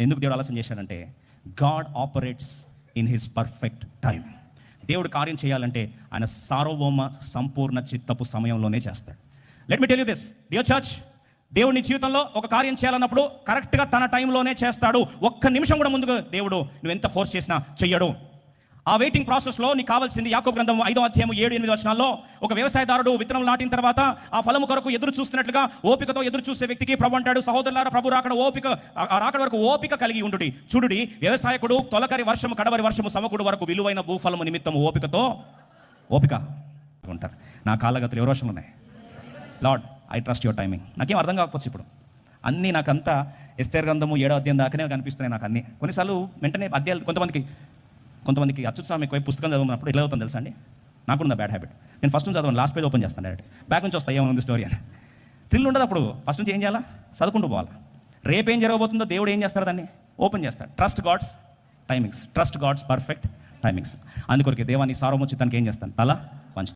ఎందుకు దేవుడు ఆలస్యం చేశాడంటే God operates in his perfect time. దేవుడు కార్యం చేయాలంటే ఆయన సార్వభౌమ సంపూర్ణ చిత్తపు సమయంలోనే చేస్తాడు. Let me tell you this dear church, దేవుడు నీ జీవితంలో ఒక కార్యం చేయాలన్నప్పుడు కరెక్ట్గా తన టైంలోనే చేస్తాడు. ఒక్క నిమిషం కూడా ముందుగా దేవుడు నువ్వు ఎంత ఫోర్స్ చేసినా చెయ్యడు. ఆ వెయిటింగ్ ప్రాసెస్లో నీకు కావాల్సింది యాకోబు గ్రంథం 5వ అధ్యాయం 7-8 వచనాల్లో ఒక వ్యవసాయదారుడు విత్తనం నాటిన తర్వాత ఆ ఫలము కొరకు ఎదురు చూస్తున్నట్లుగా ఓపికతో ఎదురు చూసే వ్యక్తికి ప్రభు అంటాడు, సహోదరులారా, ప్రభు రాకడ వరకు ఓపిక కలిగి ఉండుడి. చూడుడి, వ్యవసాయకుడు తొలకరి వర్షము కడవరి వర్షము సమకుడు వరకు విలువైన భూఫలము నిమిత్తము ఓపిక ఉంటారు. నా కాళ్ళగతులు ఎవరు వర్షాలు ఉన్నాయి. Lord, I trust your timing. నాకేం అర్థం కాకపోవచ్చు ఇప్పుడు అన్నీ, నాకంతా ఎస్తేర్ గ్రంథము 7వ అధ్యాయం దాకానే కనిపిస్తున్నాయి నాకు అన్నీ. కొన్నిసార్లు వెంటనే అధ్యాయాలు కొంతమందికి అత్యుత్సాహం ఎక్కువ పుస్తకం చదవనప్పుడు ఎట్లా అవుతుంది తెలుసా అండి. నాకున్న బ్యాడ్ హ్యాబిట్, నేను ఫస్ట్ నుంచి చదవను, లాస్ట్ పేజ్ ఓపెన్ చేస్తాను డైరెక్ట్, బ్యాక్ నుంచి వస్తాయి ఏముంది స్టోరీ అని. థ్రిల్ ఉండదు అప్పుడు. ఫస్ట్ నుంచి ఏం చేయాలా, చదువుకుంటూ పోవాలి. రేపేం జరగబోతుందో దేవుడు ఏం చేస్తాడు, దాన్ని ఓపెన్ చేస్తాడు. Trust God's timings, trust God's perfect timings. అందుకొరకే దేవాన్ని సార్వభౌమచిత్తానికి ఏం చేస్తాను, తల వంచుతాను.